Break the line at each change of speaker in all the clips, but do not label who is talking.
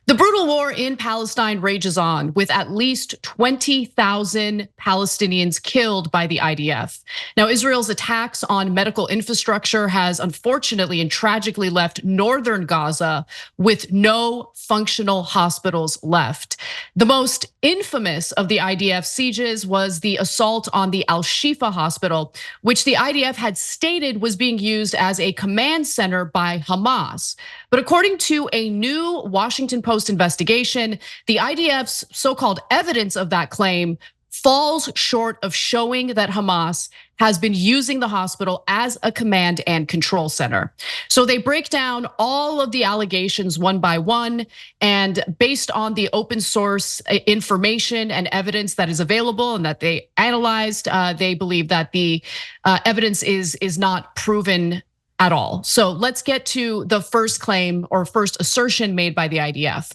The brutal war in Palestine rages on, with at least 20,000 Palestinians killed by the IDF. Now, Israel's attacks on medical infrastructure has unfortunately and tragically left northern Gaza with no functional hospitals left. The most infamous of the IDF sieges was the assault on the Al-Shifa hospital, which the IDF had stated was being used as a command center by Hamas. But according to a new Washington Post investigation, the IDF's so-called evidence of that claim falls short of showing that Hamas has been using the hospital as a command and control center. So they break down all of the allegations one by one, and based on the open source information and evidence that is available and that they analyzed, they believe that the evidence is not proven at all. So let's get to the first claim or first assertion made by the IDF.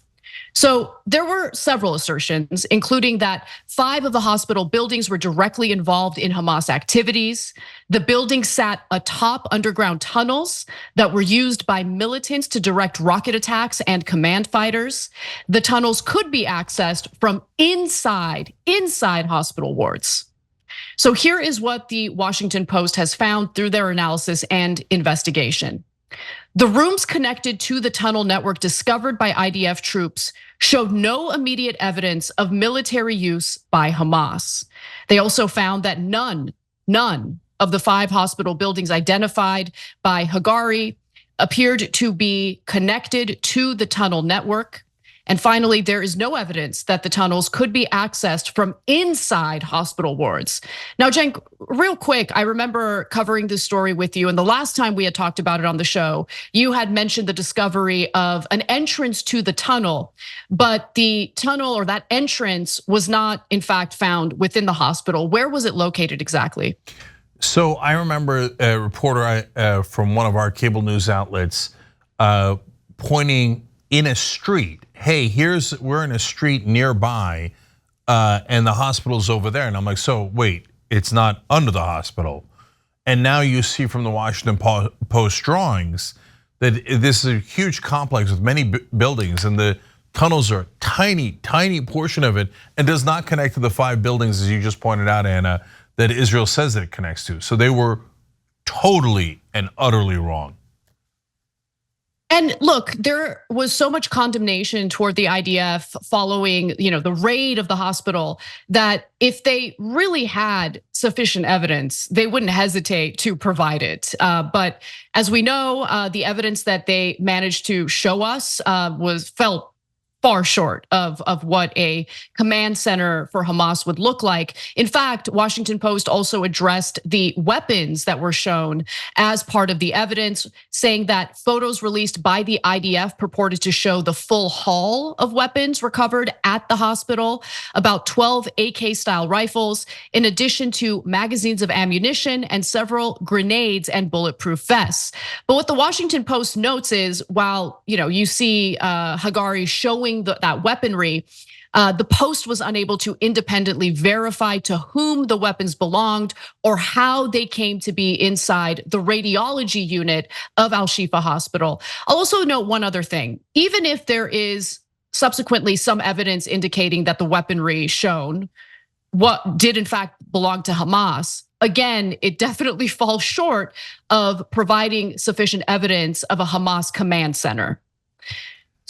So there were several assertions, including that 5 of the hospital buildings were directly involved in Hamas activities. The building sat atop underground tunnels that were used by militants to direct rocket attacks and command fighters. The tunnels could be accessed from inside hospital wards. So here is what the Washington Post has found through their analysis and investigation. The rooms connected to the tunnel network discovered by IDF troops showed no immediate evidence of military use by Hamas. They also found that none of the 5 hospital buildings identified by Hagari appeared to be connected to the tunnel network. And finally, there is no evidence that the tunnels could be accessed from inside hospital wards. Now, Cenk, real quick, I remember covering this story with you, and the last time we had talked about it on the show, you had mentioned the discovery of an entrance to the tunnel, but the tunnel or that entrance was not, in fact, found within the hospital. Where was it located exactly?
So I remember a reporter from one of our cable news outlets pointing in a street, hey, we're in a street nearby, and the hospital's over there. And I'm like, so wait, it's not under the hospital. And now you see from the Washington Post drawings that this is a huge complex with many buildings, and the tunnels are a tiny portion of it, and does not connect to the 5 buildings, as you just pointed out, Anna, that Israel says that it connects to. So they were totally and utterly wrong.
And look, there was so much condemnation toward the IDF following, the raid of the hospital, that if they really had sufficient evidence, they wouldn't hesitate to provide it. But as we know, the evidence that they managed to show us felt far short of what a command center for Hamas would look like. In fact, Washington Post also addressed the weapons that were shown as part of the evidence, saying that photos released by the IDF purported to show the full haul of weapons recovered at the hospital, about 12 AK-style rifles, in addition to magazines of ammunition and several grenades and bulletproof vests. But what the Washington Post notes is, while you see Hagari showing that weaponry, the Post was unable to independently verify to whom the weapons belonged or how they came to be inside the radiology unit of Al-Shifa hospital. I'll also note one other thing. Even if there is subsequently some evidence indicating that the weaponry shown what did in fact belong to Hamas, again, it definitely falls short of providing sufficient evidence of a Hamas command center.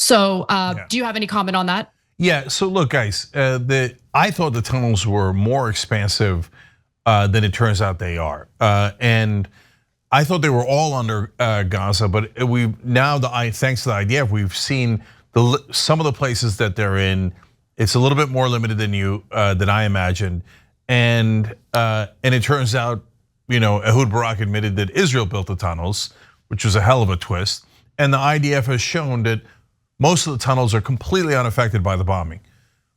So do you have any comment on that?
Yeah, so look, guys, I thought the tunnels were more expansive than it turns out they are. And I thought they were all under Gaza, but thanks to the IDF, we've seen some of the places that they're in. It's a little bit more limited than I imagined. And it turns out, Ehud Barak admitted that Israel built the tunnels, which was a hell of a twist. And the IDF has shown that most of the tunnels are completely unaffected by the bombing.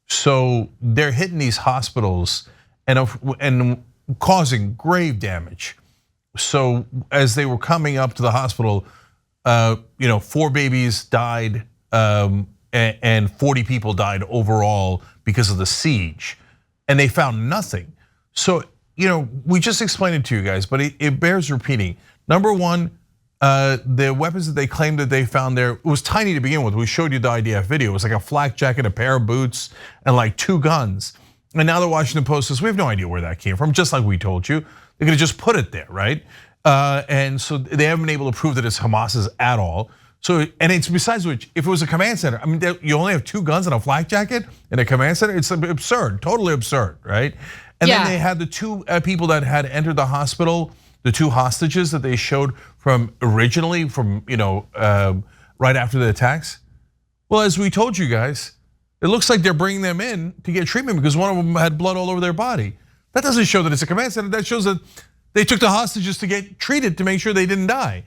So they're hitting these hospitals and causing grave damage. So as they were coming up to the hospital, 4 babies died and 40 people died overall because of the siege, and they found nothing. So we just explained it to you guys, but it bears repeating. Number one, the weapons that they claimed that they found there, it was tiny to begin with. We showed you the IDF video. It was like a flak jacket, a pair of boots, and like 2 guns. And now the Washington Post says, we have no idea where that came from, just like we told you. They're gonna just put it there, right? And so they haven't been able to prove that it's Hamas's at all. So, and it's besides which, if it was a command center, I mean, you only have 2 guns and a flak jacket in a command center, it's absurd, totally absurd, right? And then they had the 2 people that had entered the hospital, the 2 hostages that they showed from originally from, right after the attacks. Well, as we told you guys, it looks like they're bringing them in to get treatment because one of them had blood all over their body. That doesn't show that it's a command center, that shows that they took the hostages to get treated to make sure they didn't die.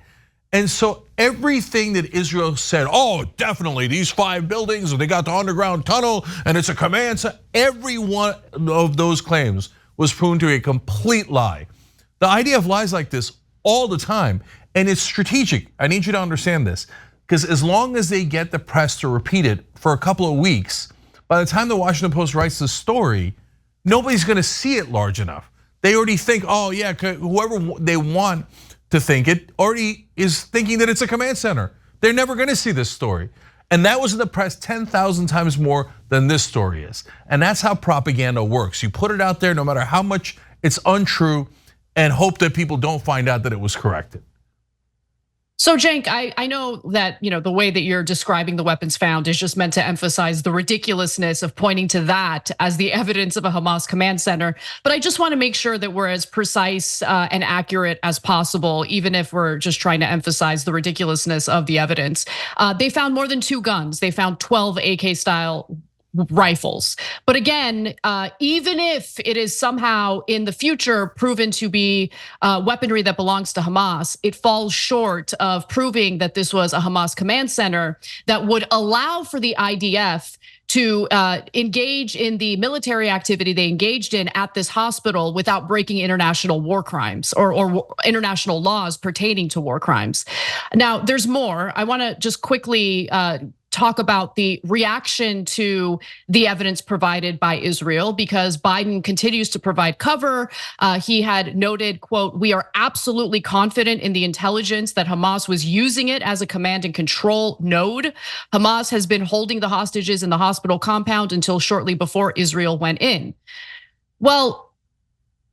And so everything that Israel said, oh, definitely these 5 buildings, they got the underground tunnel and it's a command center, every one of those claims was proven to be a complete lie. The IDF lies like this all the time, and it's strategic. I need you to understand this, because as long as they get the press to repeat it for a couple of weeks, by the time the Washington Post writes the story, nobody's gonna see it large enough. They already think, oh yeah, whoever they want to think it already is thinking that it's a command center. They're never gonna see this story. And that was in the press 10,000 times more than this story is. And that's how propaganda works. You put it out there no matter how much it's untrue and hope that people don't find out that it was corrected.
So Cenk, I know that the way that you're describing the weapons found is just meant to emphasize the ridiculousness of pointing to that as the evidence of a Hamas command center. But I just want to make sure that we're as precise and accurate as possible, even if we're just trying to emphasize the ridiculousness of the evidence. They found more than 2 guns. They found 12 AK style rifles. But again, even if it is somehow in the future proven to be weaponry that belongs to Hamas, it falls short of proving that this was a Hamas command center that would allow for the IDF to engage in the military activity they engaged in at this hospital without breaking international war crimes or international laws pertaining to war crimes. Now, there's more. I want to just quickly talk about the reaction to the evidence provided by Israel, because Biden continues to provide cover. He had noted, quote, "We are absolutely confident in the intelligence that Hamas was using it as a command and control node. Hamas has been holding the hostages in the hospital compound until shortly before Israel went in." Well,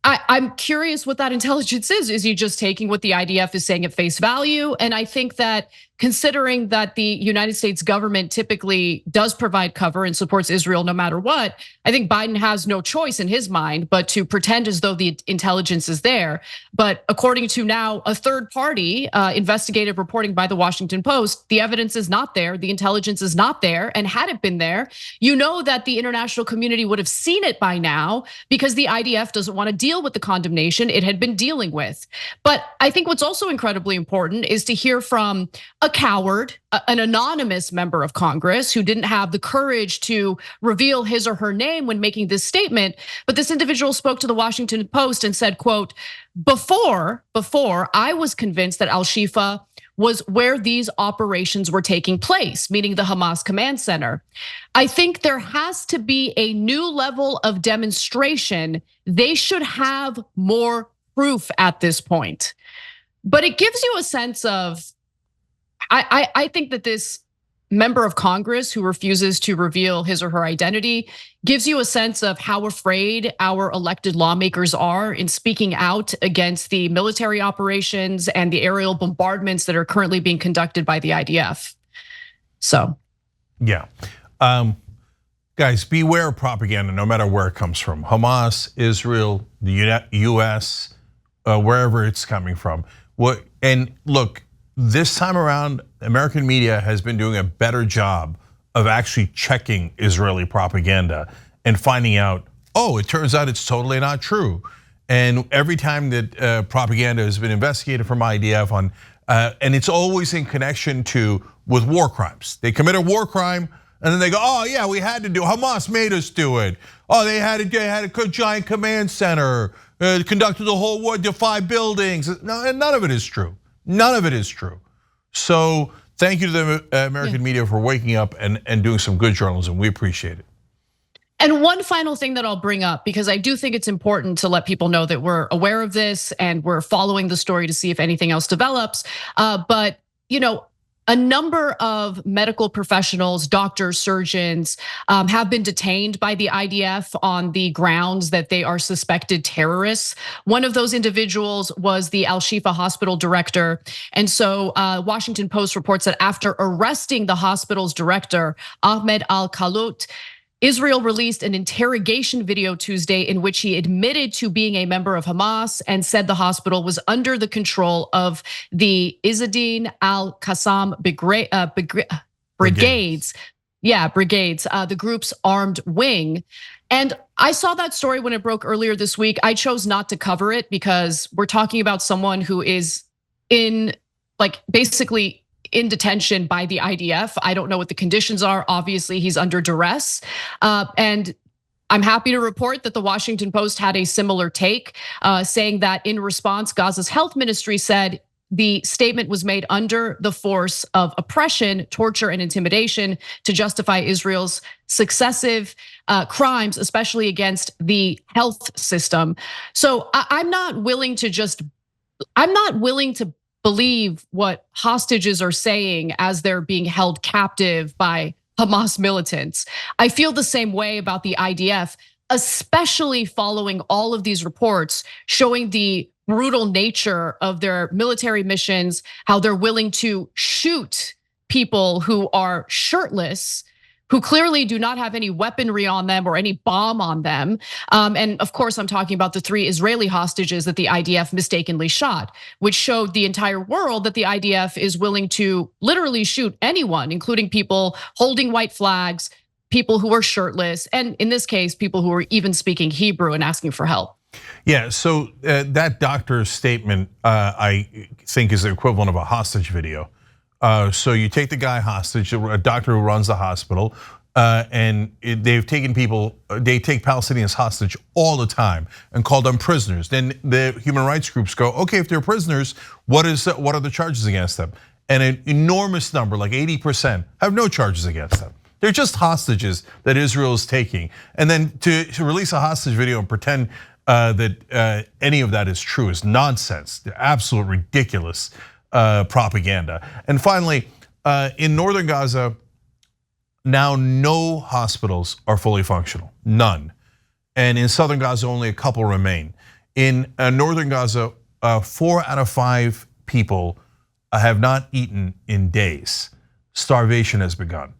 I'm curious what that intelligence is. Is he just taking what the IDF is saying at face value? And I think that considering that the United States government typically does provide cover and supports Israel no matter what, I think Biden has no choice in his mind but to pretend as though the intelligence is there. But according to now a third party investigative reporting by the Washington Post, the evidence is not there, the intelligence is not there. And had it been there, you know that the international community would have seen it by now, because the IDF doesn't want to deal with the condemnation it had been dealing with. But I think what's also incredibly important is to hear from a coward, an anonymous member of Congress who didn't have the courage to reveal his or her name when making this statement. But this individual spoke to the Washington Post and said, quote, before I was convinced that Al-Shifa was where these operations were taking place, meaning the Hamas command center. I think there has to be a new level of demonstration. They should have more proof at this point. But it gives you a sense of, I think that this member of Congress who refuses to reveal his or her identity gives you a sense of how afraid our elected lawmakers are in speaking out against the military operations and the aerial bombardments that are currently being conducted by the IDF. So,
yeah. Guys, beware of propaganda no matter where it comes from. Hamas, Israel, the US, wherever it's coming from. And look, this time around, American media has been doing a better job of actually checking Israeli propaganda and finding out, oh, it turns out it's totally not true. And every time that propaganda has been investigated from IDF on, and it's always in connection with war crimes. They commit a war crime, and then they go, oh yeah, we had to do, Hamas made us do it. Oh, they had a giant command center, conducted the whole war, the 5 buildings. No, and none of it is true. None of it is true. So thank you to the American media for waking up and doing some good journalism. We appreciate it.
And one final thing that I'll bring up, because I do think it's important to let people know that we're aware of this and we're following the story to see if anything else develops. But a number of medical professionals, doctors, surgeons, have been detained by the IDF on the grounds that they are suspected terrorists. One of those individuals was the Al-Shifa hospital director. And so Washington Post reports that after arresting the hospital's director, Ahmed al-Khalut, Israel released an interrogation video Tuesday in which he admitted to being a member of Hamas and said the hospital was under the control of the Izzadin al-Qassam brigades. Yeah, brigades, the group's armed wing. And I saw that story when it broke earlier this week. I chose not to cover it because we're talking about someone who is basically in detention by the IDF. I don't know what the conditions are. Obviously, he's under duress. And I'm happy to report that the Washington Post had a similar take, saying that in response, Gaza's health ministry said the statement was made under the force of oppression, torture, and intimidation to justify Israel's successive crimes, especially against the health system. So I'm not willing to believe what hostages are saying as they're being held captive by Hamas militants. I feel the same way about the IDF, especially following all of these reports showing the brutal nature of their military missions, how they're willing to shoot people who are shirtless, who clearly do not have any weaponry on them or any bomb on them. And of course, I'm talking about the 3 Israeli hostages that the IDF mistakenly shot, which showed the entire world that the IDF is willing to literally shoot anyone, including people holding white flags, people who are shirtless, and in this case, people who are even speaking Hebrew and asking for help.
Yeah, so that doctor's statement, I think, is the equivalent of a hostage video. So you take the guy hostage, a doctor who runs the hospital, and they've taken people, they take Palestinians hostage all the time and call them prisoners. Then the human rights groups go, okay, if they're prisoners, what are the charges against them? And an enormous number, like 80%, have no charges against them. They're just hostages that Israel is taking. And then to release a hostage video and pretend that any of that is true is nonsense. They're absolute ridiculous propaganda. And finally, in northern Gaza, now no hospitals are fully functional, none. And in southern Gaza, only a couple remain. In northern Gaza, 4 out of 5 people have not eaten in days. Starvation has begun.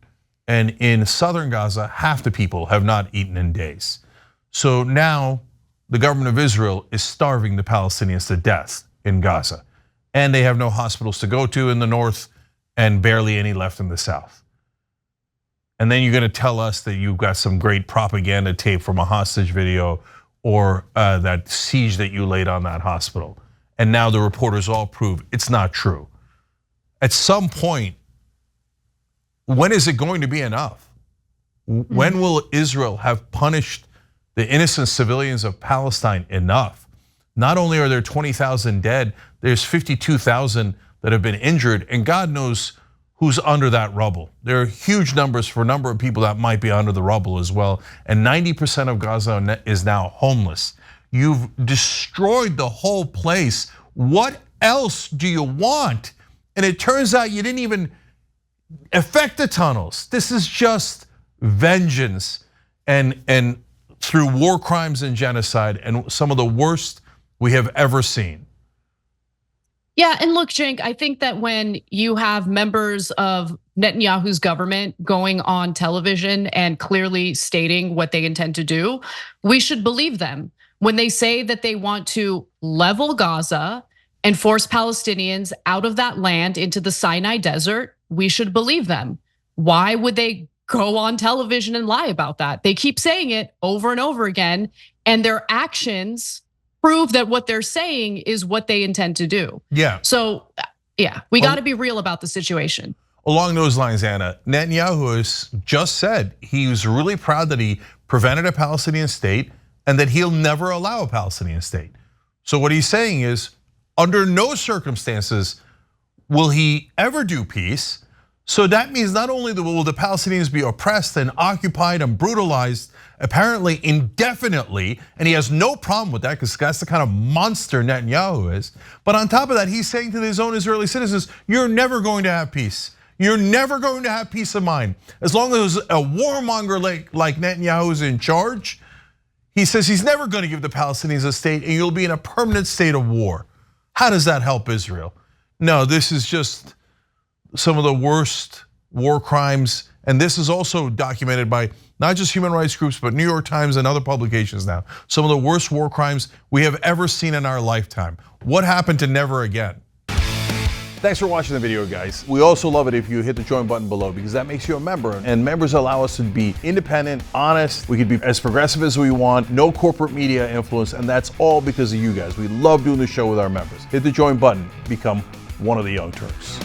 And in southern Gaza, half the people have not eaten in days. So now the government of Israel is starving the Palestinians to death in Gaza. And they have no hospitals to go to in the north and barely any left in the south. And then you're gonna tell us that you've got some great propaganda tape from a hostage video or that siege that you laid on that hospital. And now the reporters all prove it's not true. At some point, when is it going to be enough? When will Israel have punished the innocent civilians of Palestine enough? Not only are there 20,000 dead, there's 52,000 that have been injured, and God knows who's under that rubble. There are huge numbers for a number of people that might be under the rubble as well, and 90% of Gaza is now homeless. You've destroyed the whole place. What else do you want? And it turns out you didn't even affect the tunnels. This is just vengeance and through war crimes and genocide, and some of the worst we have ever seen.
Yeah, and look, Cenk, I think that when you have members of Netanyahu's government going on television and clearly stating what they intend to do, we should believe them. When they say that they want to level Gaza and force Palestinians out of that land into the Sinai desert, we should believe them. Why would they go on television and lie about that? They keep saying it over and over again, and their actions prove that what they're saying is what they intend to do.
Yeah.
So, yeah, we got to be real about the situation.
Along those lines, Anna, Netanyahu has just said he was really proud that he prevented a Palestinian state and that he'll never allow a Palestinian state. So what he's saying is, under no circumstances will he ever do peace. So that means not only will the Palestinians be oppressed and occupied and brutalized, apparently indefinitely, and he has no problem with that because that's the kind of monster Netanyahu is. But on top of that, he's saying to his own Israeli citizens, you're never going to have peace. You're never going to have peace of mind. As long as a warmonger like Netanyahu is in charge, he says he's never going to give the Palestinians a state and you'll be in a permanent state of war. How does that help Israel? No, this is just some of the worst war crimes. And this is also documented by not just human rights groups, but New York Times and other publications now. Some of the worst war crimes we have ever seen in our lifetime. What happened to never again? Thanks for watching the video, guys. We also love it if you hit the join button below because that makes you a member, and members allow us to be independent, honest. We can be as progressive as we want, no corporate media influence, and that's all because of you guys. We love doing the show with our members. Hit the join button, become one of the Young Turks.